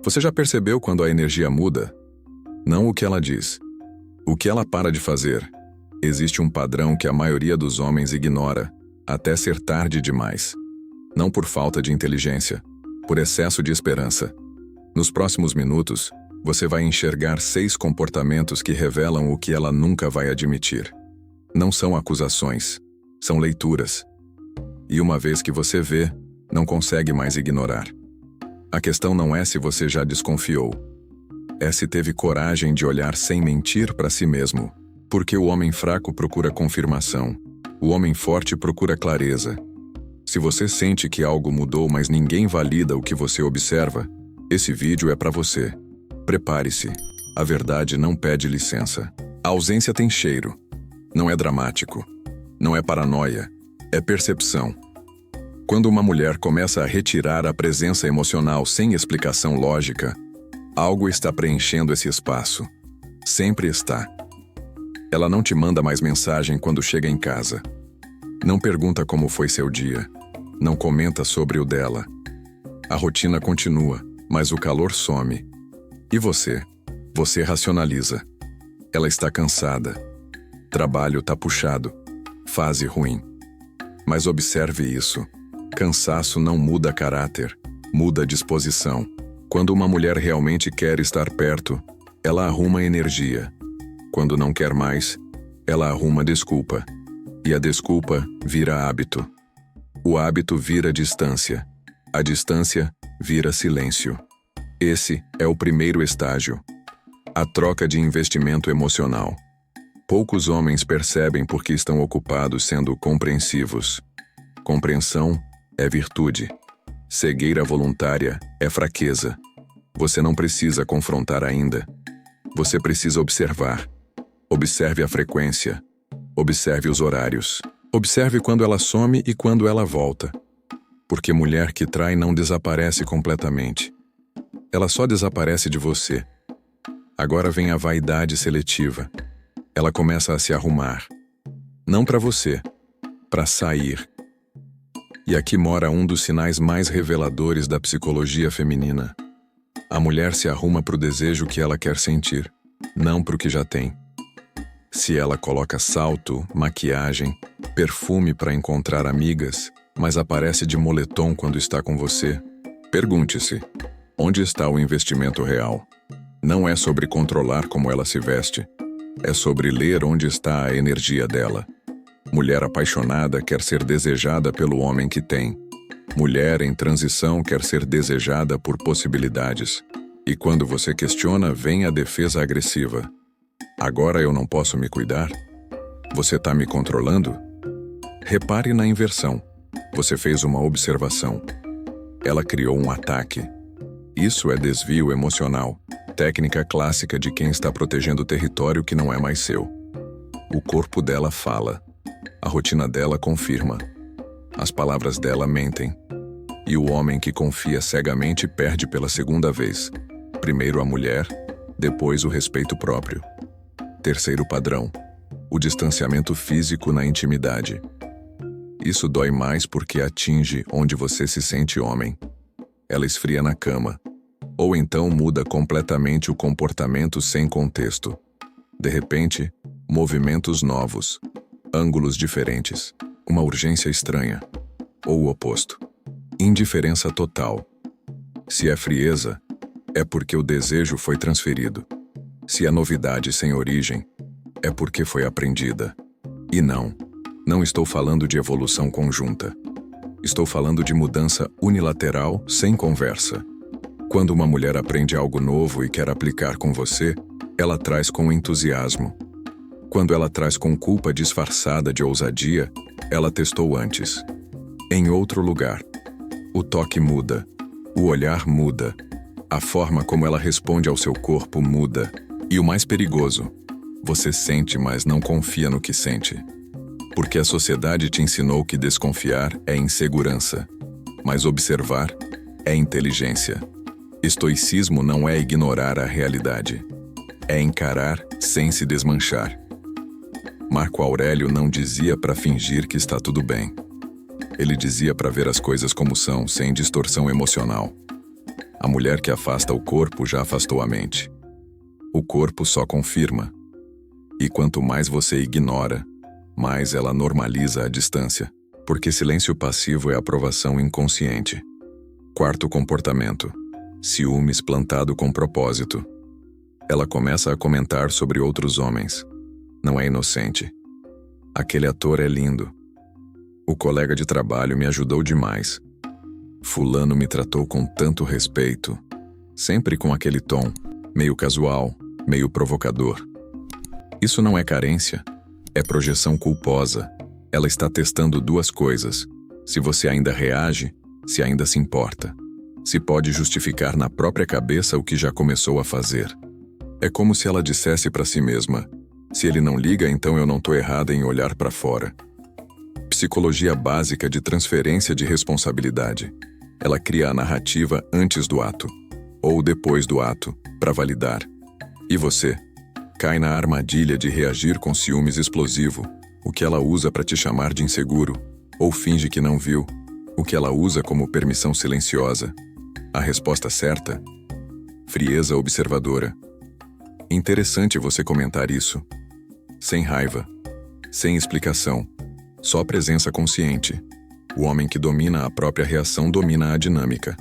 Você já percebeu quando a energia muda? Não o que ela diz. O que ela para de fazer. Existe um padrão que a maioria dos homens ignora, até ser tarde demais. Não por falta de inteligência, por excesso de esperança. Nos próximos minutos, você vai enxergar 6 comportamentos que revelam o que ela nunca vai admitir. Não são acusações, são leituras. E uma vez que você vê, não consegue mais ignorar. A questão não é se você já desconfiou. É se teve coragem de olhar sem mentir para si mesmo. Porque o homem fraco procura confirmação. O homem forte procura clareza. Se você sente que algo mudou, mas ninguém valida o que você observa, esse vídeo é para você. Prepare-se. A verdade não pede licença. A ausência tem cheiro. Não é dramático. Não é paranoia. É percepção. Quando uma mulher começa a retirar a presença emocional sem explicação lógica, algo está preenchendo esse espaço. Sempre está. Ela não te manda mais mensagem quando chega em casa. Não pergunta como foi seu dia. Não comenta sobre o dela. A rotina continua, mas o calor some. E você? Você racionaliza. Ela está cansada. Trabalho tá puxado. Fase ruim. Mas observe isso. Cansaço não muda caráter, muda disposição. Quando uma mulher realmente quer estar perto, ela arruma energia. Quando não quer mais, ela arruma desculpa. E a desculpa vira hábito. O hábito vira distância. A distância vira silêncio. Esse é o primeiro estágio. A troca de investimento emocional. Poucos homens percebem porque estão ocupados sendo compreensivos. Compreensão é virtude. Cegueira voluntária é fraqueza. Você não precisa confrontar ainda. Você precisa observar. Observe a frequência. Observe os horários. Observe quando ela some e quando ela volta. Porque mulher que trai não desaparece completamente. Ela só desaparece de você. Agora vem a vaidade seletiva. Ela começa a se arrumar. Não para você, para sair. E aqui mora um dos sinais mais reveladores da psicologia feminina. A mulher se arruma para o desejo que ela quer sentir, não para o que já tem. Se ela coloca salto, maquiagem, perfume para encontrar amigas, mas aparece de moletom quando está com você, pergunte-se, onde está o investimento real? Não é sobre controlar como ela se veste, é sobre ler onde está a energia dela. Mulher apaixonada quer ser desejada pelo homem que tem. Mulher em transição quer ser desejada por possibilidades. E quando você questiona, vem a defesa agressiva. Agora eu não posso me cuidar? Você está me controlando? Repare na inversão. Você fez uma observação. Ela criou um ataque. Isso é desvio emocional. Técnica clássica de quem está protegendo território que não é mais seu. O corpo dela fala. A rotina dela confirma. As palavras dela mentem. E o homem que confia cegamente perde pela segunda vez. Primeiro a mulher, depois o respeito próprio. Terceiro padrão, o distanciamento físico na intimidade. Isso dói mais porque atinge onde você se sente homem. Ela esfria na cama. Ou então muda completamente o comportamento sem contexto. De repente, movimentos novos. Ângulos diferentes, uma urgência estranha, ou o oposto. Indiferença total. Se é frieza, é porque o desejo foi transferido. Se é novidade sem origem, é porque foi aprendida. E não estou falando de evolução conjunta. Estou falando de mudança unilateral sem conversa. Quando uma mulher aprende algo novo e quer aplicar com você, ela traz com entusiasmo. Quando ela traz com culpa disfarçada de ousadia, ela testou antes. Em outro lugar. O toque muda. O olhar muda. A forma como ela responde ao seu corpo muda. E o mais perigoso, você sente, mas não confia no que sente. Porque a sociedade te ensinou que desconfiar é insegurança. Mas observar é inteligência. Estoicismo não é ignorar a realidade. É encarar sem se desmanchar. Marco Aurélio não dizia para fingir que está tudo bem. Ele dizia para ver as coisas como são, sem distorção emocional. A mulher que afasta o corpo já afastou a mente. O corpo só confirma. E quanto mais você ignora, mais ela normaliza a distância, porque silêncio passivo é aprovação inconsciente. Quarto comportamento: ciúmes plantado com propósito. Ela começa a comentar sobre outros homens. Não é inocente. Aquele ator é lindo. O colega de trabalho me ajudou demais. Fulano me tratou com tanto respeito, sempre com aquele tom, meio casual, meio provocador. Isso não é carência, é projeção culposa. Ela está testando duas coisas: se você ainda reage, se ainda se importa, se pode justificar na própria cabeça o que já começou a fazer. É como se ela dissesse para si mesma: se ele não liga, então eu não estou errada em olhar para fora. Psicologia básica de transferência de responsabilidade. Ela cria a narrativa antes do ato, ou depois do ato, para validar. E você? Cai na armadilha de reagir com ciúmes explosivo, o que ela usa para te chamar de inseguro, ou finge que não viu, o que ela usa como permissão silenciosa. A resposta certa? Frieza observadora. Interessante você comentar isso. Sem raiva, sem explicação, só presença consciente. O homem que domina a própria reação domina a dinâmica.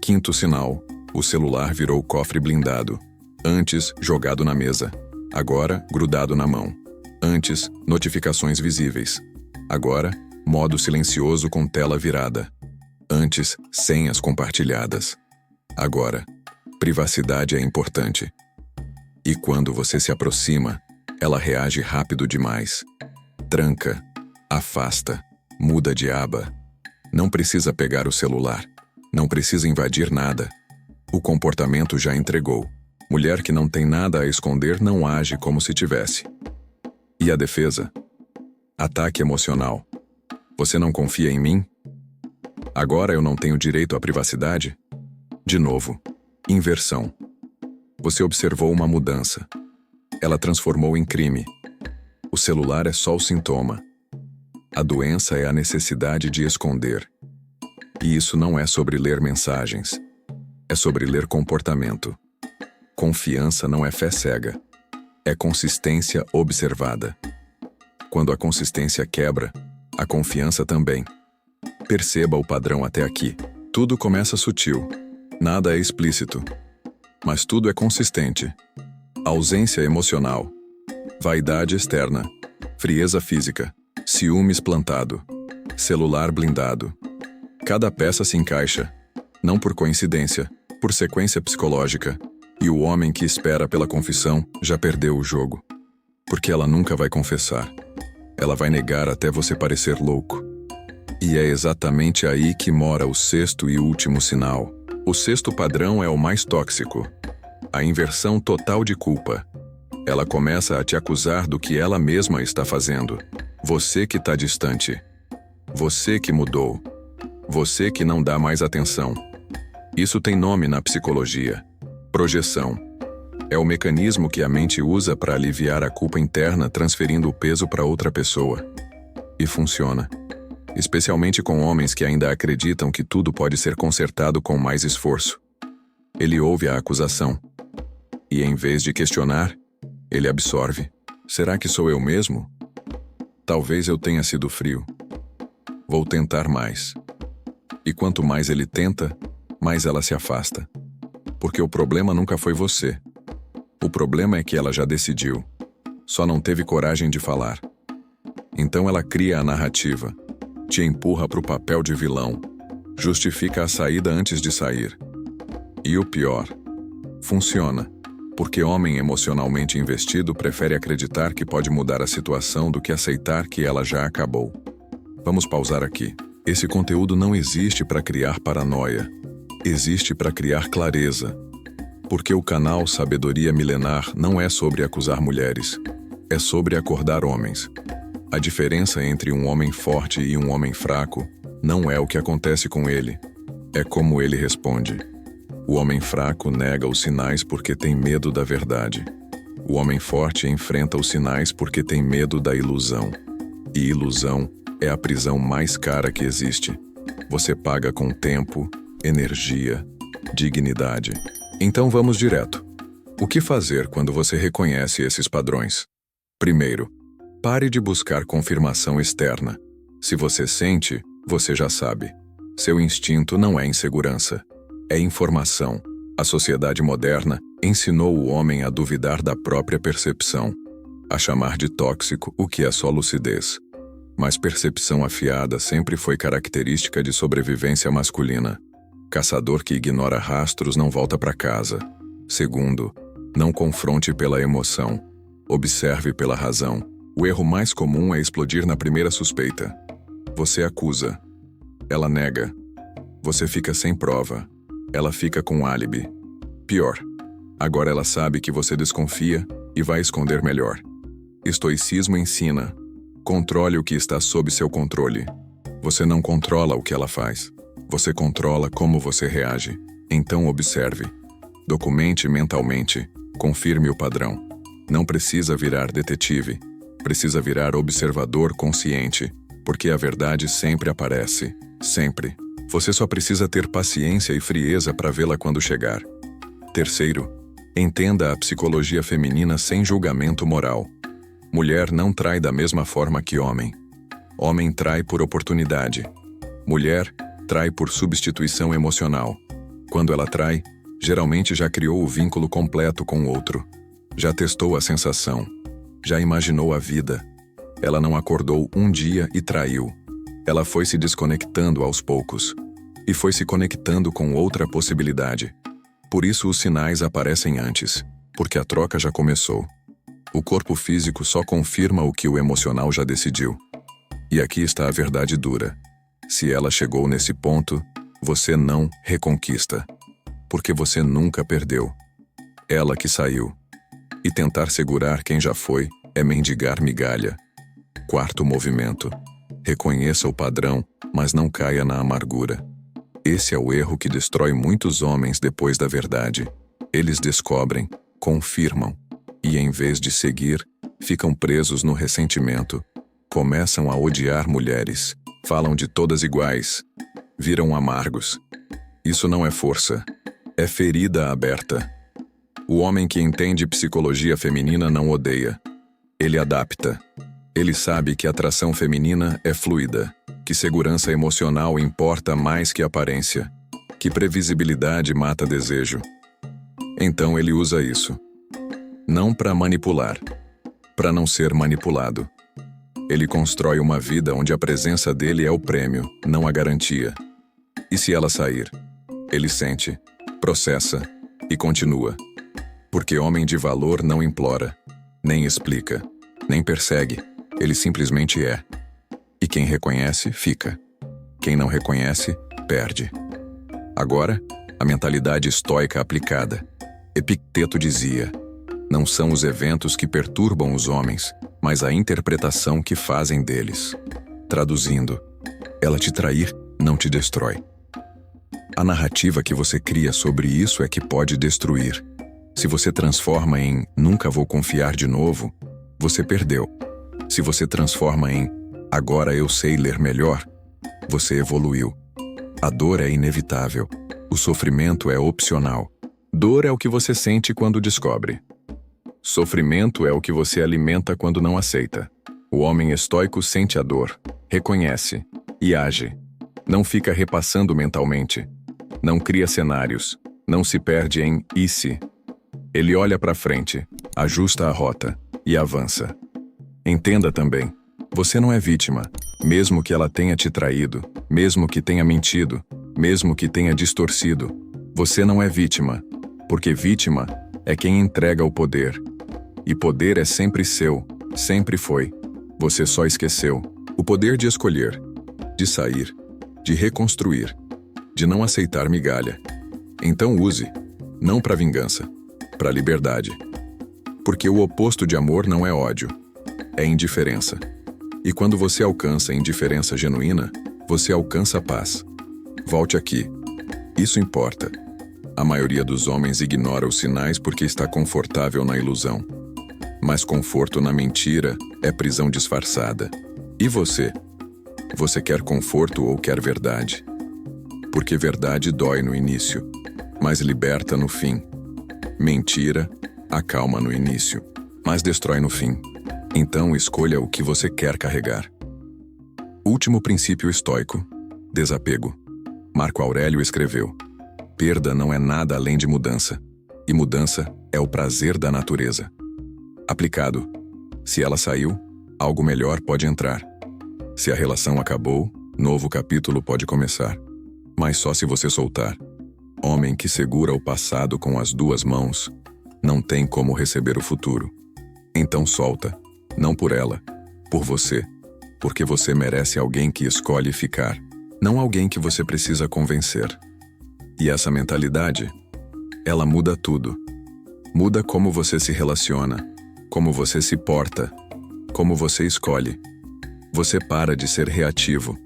Quinto sinal: o celular virou cofre blindado. Antes, jogado na mesa. Agora, grudado na mão. Antes, notificações visíveis. Agora, modo silencioso com tela virada. Antes, senhas compartilhadas. Agora, privacidade é importante. E quando você se aproxima, ela reage rápido demais. Tranca, afasta, muda de aba. Não precisa pegar o celular. Não precisa invadir nada. O comportamento já entregou. Mulher que não tem nada a esconder não age como se tivesse. E a defesa? Ataque emocional. Você não confia em mim? Agora eu não tenho direito à privacidade? De novo, inversão. Você observou uma mudança. Ela transformou em crime. O celular é só o sintoma. A doença é a necessidade de esconder. E isso não é sobre ler mensagens. É sobre ler comportamento. Confiança não é fé cega. É consistência observada. Quando a consistência quebra, a confiança também. Perceba o padrão até aqui. Tudo começa sutil. Nada é explícito. Mas tudo é consistente. Ausência emocional. Vaidade externa. Frieza física. Ciúmes plantado. Celular blindado. Cada peça se encaixa. Não por coincidência, por sequência psicológica. E o homem que espera pela confissão já perdeu o jogo. Porque ela nunca vai confessar. Ela vai negar até você parecer louco. E é exatamente aí que mora o sexto e último sinal. O sexto padrão é o mais tóxico. A inversão total de culpa. Ela começa a te acusar do que ela mesma está fazendo. Você que está distante. Você que mudou. Você que não dá mais atenção. Isso tem nome na psicologia. Projeção. É o mecanismo que a mente usa para aliviar a culpa interna transferindo o peso para outra pessoa. E funciona. Especialmente com homens que ainda acreditam que tudo pode ser consertado com mais esforço. Ele ouve a acusação. E em vez de questionar, ele absorve. Será que sou eu mesmo? Talvez eu tenha sido frio. Vou tentar mais. E quanto mais ele tenta, mais ela se afasta. Porque o problema nunca foi você. O problema é que ela já decidiu. Só não teve coragem de falar. Então ela cria a narrativa. Te empurra para o papel de vilão. Justifica a saída antes de sair. E o pior, funciona. Porque homem emocionalmente investido prefere acreditar que pode mudar a situação do que aceitar que ela já acabou. Vamos pausar aqui. Esse conteúdo não existe para criar paranoia. Existe para criar clareza. Porque o canal Sabedoria Milenar não é sobre acusar mulheres. É sobre acordar homens. A diferença entre um homem forte e um homem fraco não é o que acontece com ele. É como ele responde. O homem fraco nega os sinais porque tem medo da verdade. O homem forte enfrenta os sinais porque tem medo da ilusão. E ilusão é a prisão mais cara que existe. Você paga com tempo, energia, dignidade. Então vamos direto. O que fazer quando você reconhece esses padrões? Primeiro, pare de buscar confirmação externa. Se você sente, você já sabe. Seu instinto não é insegurança, é informação. A sociedade moderna ensinou o homem a duvidar da própria percepção, a chamar de tóxico o que é só lucidez. Mas percepção afiada sempre foi característica de sobrevivência masculina. Caçador que ignora rastros não volta para casa. Segundo, não confronte pela emoção. Observe pela razão. O erro mais comum é explodir na primeira suspeita. Você acusa. Ela nega. Você fica sem prova. Ela fica com álibi. Pior, agora ela sabe que você desconfia e vai esconder melhor. Estoicismo ensina: controle o que está sob seu controle. Você não controla o que ela faz. Você controla como você reage. Então observe. Documente mentalmente. Confirme o padrão. Não precisa virar detetive. Precisa virar observador consciente. Porque a verdade sempre aparece. Sempre. Você só precisa ter paciência e frieza para vê-la quando chegar. Terceiro, entenda a psicologia feminina sem julgamento moral. Mulher não trai da mesma forma que homem. Homem trai por oportunidade. Mulher trai por substituição emocional. Quando ela trai, geralmente já criou o vínculo completo com o outro. Já testou a sensação. Já imaginou a vida. Ela não acordou um dia e traiu. Ela foi se desconectando aos poucos. E foi se conectando com outra possibilidade. Por isso os sinais aparecem antes, porque a troca já começou. O corpo físico só confirma o que o emocional já decidiu. E aqui está a verdade dura. Se ela chegou nesse ponto, você não reconquista. Porque você nunca perdeu. Ela que saiu. E tentar segurar quem já foi é mendigar migalha. Quarto movimento. Reconheça o padrão, mas não caia na amargura. Esse é o erro que destrói muitos homens depois da verdade. Eles descobrem, confirmam, e em vez de seguir, ficam presos no ressentimento. Começam a odiar mulheres, falam de todas iguais, viram amargos. Isso não é força, é ferida aberta. O homem que entende psicologia feminina não odeia. Ele adapta. Ele sabe que a atração feminina é fluida, que segurança emocional importa mais que aparência, que previsibilidade mata desejo. Então ele usa isso. Não para manipular, para não ser manipulado. Ele constrói uma vida onde a presença dele é o prêmio, não a garantia. E se ela sair? Ele sente, processa e continua. Porque homem de valor não implora, nem explica, nem persegue. Ele simplesmente é. E quem reconhece, fica. Quem não reconhece, perde. Agora, a mentalidade estoica aplicada. Epicteto dizia: não são os eventos que perturbam os homens, mas a interpretação que fazem deles. Traduzindo, ela te trair não te destrói. A narrativa que você cria sobre isso é que pode destruir. Se você transforma em nunca vou confiar de novo, você perdeu. Se você transforma em agora eu sei ler melhor, você evoluiu. A dor é inevitável. O sofrimento é opcional. Dor é o que você sente quando descobre. Sofrimento é o que você alimenta quando não aceita. O homem estoico sente a dor, reconhece e age. Não fica repassando mentalmente. Não cria cenários. Não se perde em e se. Ele olha para frente, ajusta a rota e avança. Entenda também, você não é vítima, mesmo que ela tenha te traído, mesmo que tenha mentido, mesmo que tenha distorcido. Você não é vítima, porque vítima é quem entrega o poder. E poder é sempre seu, sempre foi. Você só esqueceu. O poder de escolher, de sair, de reconstruir, de não aceitar migalha. Então use, não para vingança, para liberdade. Porque o oposto de amor não é ódio. É indiferença. E quando você alcança indiferença genuína, você alcança paz. Volte aqui. Isso importa. A maioria dos homens ignora os sinais porque está confortável na ilusão. Mas conforto na mentira é prisão disfarçada. E você? Você quer conforto ou quer verdade? Porque verdade dói no início. mas liberta no fim. Mentira acalma no início, mas destrói no fim. Então escolha o que você quer carregar. Último princípio estoico: desapego. Marco Aurélio escreveu: perda não é nada além de mudança, e mudança é o prazer da natureza. Aplicado: se ela saiu, algo melhor pode entrar. Se a relação acabou, novo capítulo pode começar. Mas só se você soltar. Homem que segura o passado com as duas mãos não tem como receber o futuro. Então solta, não por ela, por você, porque você merece alguém que escolhe ficar, não alguém que você precisa convencer. E essa mentalidade, ela muda tudo. Muda como você se relaciona, como você se porta, como você escolhe. Você para de ser reativo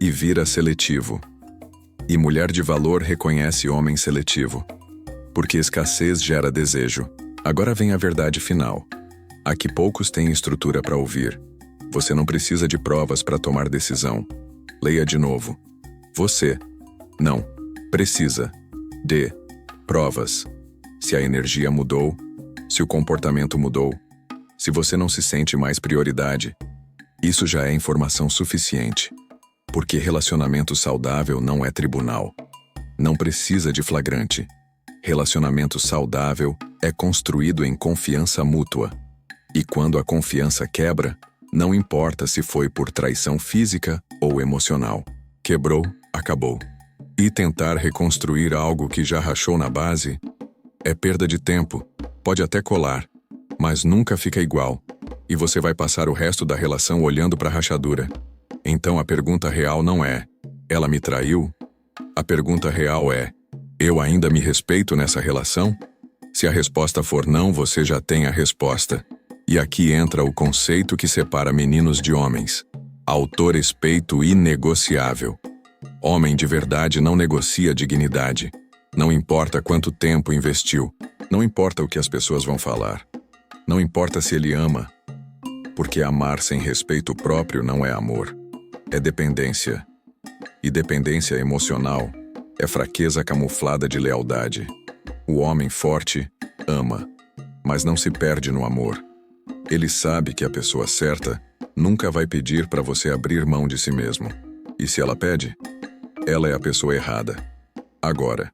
e vira seletivo. E mulher de valor reconhece homem seletivo. Porque escassez gera desejo. Agora vem a verdade final. A que poucos têm estrutura para ouvir. Você não precisa de provas para tomar decisão. Leia de novo. Você não precisa de provas. Se a energia mudou, se o comportamento mudou, se você não se sente mais prioridade, isso já é informação suficiente. Porque relacionamento saudável não é tribunal. Não precisa de flagrante. Relacionamento saudável é construído em confiança mútua. E quando a confiança quebra, não importa se foi por traição física ou emocional. Quebrou, acabou. E tentar reconstruir algo que já rachou na base é perda de tempo. Pode até colar, mas nunca fica igual. E você vai passar o resto da relação olhando para a rachadura. Então a pergunta real não é: ela me traiu? A pergunta real é: eu ainda me respeito nessa relação? Se a resposta for não, você já tem a resposta. E aqui entra o conceito que separa meninos de homens. Autorrespeito inegociável. Homem de verdade não negocia dignidade. Não importa quanto tempo investiu. Não importa o que as pessoas vão falar. Não importa se ele ama. Porque amar sem respeito próprio não é amor. É dependência. E dependência emocional é fraqueza camuflada de lealdade. O homem forte ama, mas não se perde no amor. Ele sabe que a pessoa certa nunca vai pedir para você abrir mão de si mesmo. E se ela pede, ela é a pessoa errada. Agora,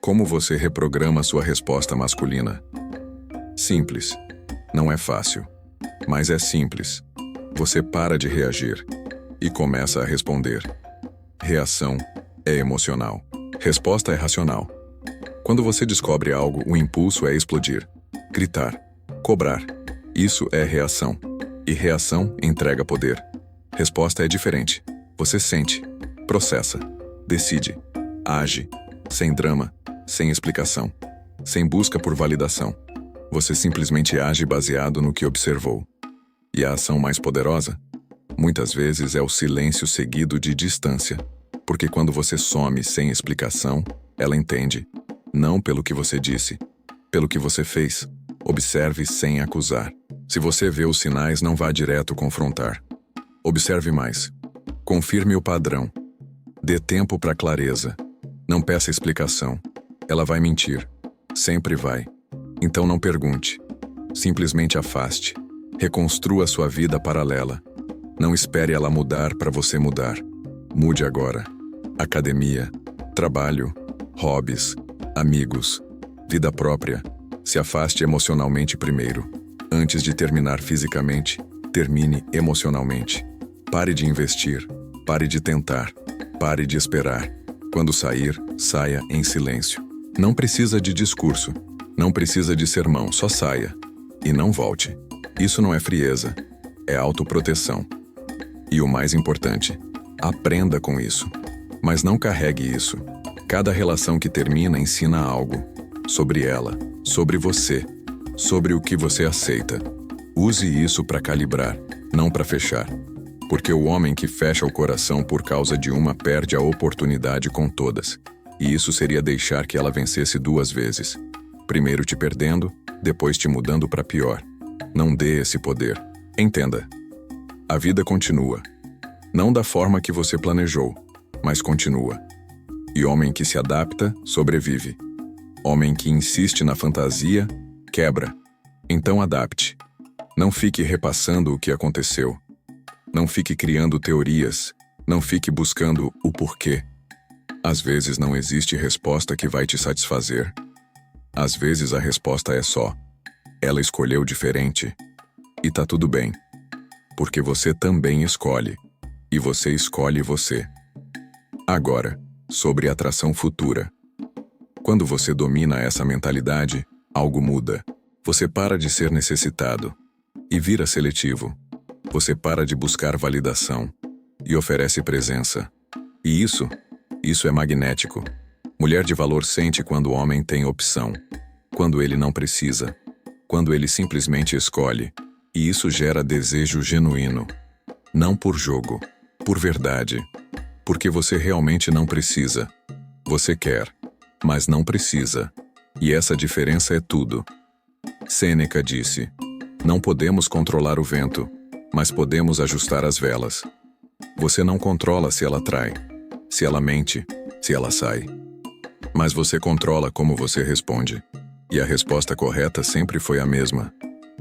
como você reprograma sua resposta masculina? Simples. Não é fácil, mas é simples. Você para de reagir e começa a responder. Reação é emocional. Resposta é racional. Quando você descobre algo, o impulso é explodir, gritar, cobrar. Isso é reação. E reação entrega poder. Resposta é diferente. Você sente, processa, decide, age, sem drama, sem explicação, sem busca por validação. Você simplesmente age baseado no que observou. E a ação mais poderosa? Muitas vezes é o silêncio seguido de distância, porque quando você some sem explicação, ela entende, não pelo que você disse, pelo que você fez. Observe sem acusar. Se você vê os sinais, não vá direto confrontar. Observe mais. Confirme o padrão. Dê tempo para clareza. Não peça explicação. Ela vai mentir. Sempre vai. Então não pergunte. Simplesmente afaste. Reconstrua sua vida paralela. Não espere ela mudar para você mudar. Mude agora. Academia, trabalho, hobbies, amigos, vida própria. Se afaste emocionalmente primeiro. Antes de terminar fisicamente, termine emocionalmente. Pare de investir. Pare de tentar. Pare de esperar. Quando sair, saia em silêncio. Não precisa de discurso. Não precisa de sermão, só saia. E não volte. Isso não é frieza. É autoproteção. E o mais importante, aprenda com isso. Mas não carregue isso. Cada relação que termina ensina algo. Sobre ela, sobre você, sobre o que você aceita. Use isso para calibrar, não para fechar. Porque o homem que fecha o coração por causa de uma perde a oportunidade com todas. E isso seria deixar que ela vencesse 2 vezes. Primeiro te perdendo, depois te mudando para pior. Não dê esse poder. Entenda. A vida continua. Não da forma que você planejou, mas continua. E homem que se adapta, sobrevive. Homem que insiste na fantasia, quebra. Então adapte. Não fique repassando o que aconteceu. Não fique criando teorias. Não fique buscando o porquê. Às vezes não existe resposta que vai te satisfazer. Às vezes a resposta é só: ela escolheu diferente. E tá tudo bem. Porque você também escolhe. E você escolhe você. Agora, sobre atração futura. Quando você domina essa mentalidade, algo muda. Você para de ser necessitado e vira seletivo. Você para de buscar validação e oferece presença. E isso é magnético. Mulher de valor sente quando o homem tem opção, quando ele não precisa, quando ele simplesmente escolhe. E isso gera desejo genuíno. Não por jogo, por verdade. Porque você realmente não precisa. Você quer, mas não precisa. E essa diferença é tudo. Sêneca disse: não podemos controlar o vento, mas podemos ajustar as velas. Você não controla se ela trai, se ela mente, se ela sai. Mas você controla como você responde. E a resposta correta sempre foi a mesma: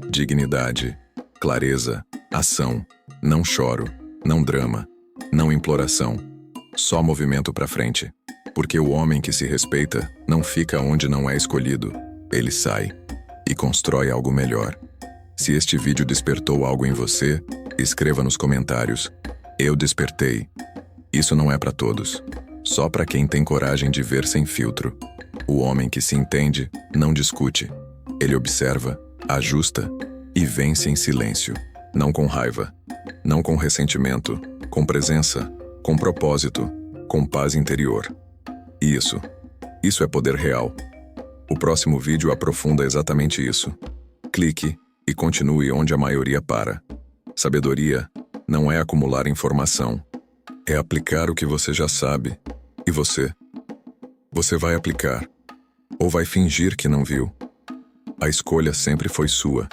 dignidade, clareza, ação. Não choro, não drama, não imploração. Só movimento pra frente. Porque o homem que se respeita não fica onde não é escolhido. Ele sai e constrói algo melhor. Se este vídeo despertou algo em você, escreva nos comentários: eu despertei. Isso não é para todos. Só para quem tem coragem de ver sem filtro. O homem que se entende não discute. Ele observa, ajusta e vence em silêncio. Não com raiva, não com ressentimento, com presença, com propósito, com paz interior. Isso é poder real. O próximo vídeo aprofunda exatamente isso. Clique e continue onde a maioria para. Sabedoria não é acumular informação, é aplicar o que você já sabe. E você? Você vai aplicar? Ou vai fingir que não viu? A escolha sempre foi sua.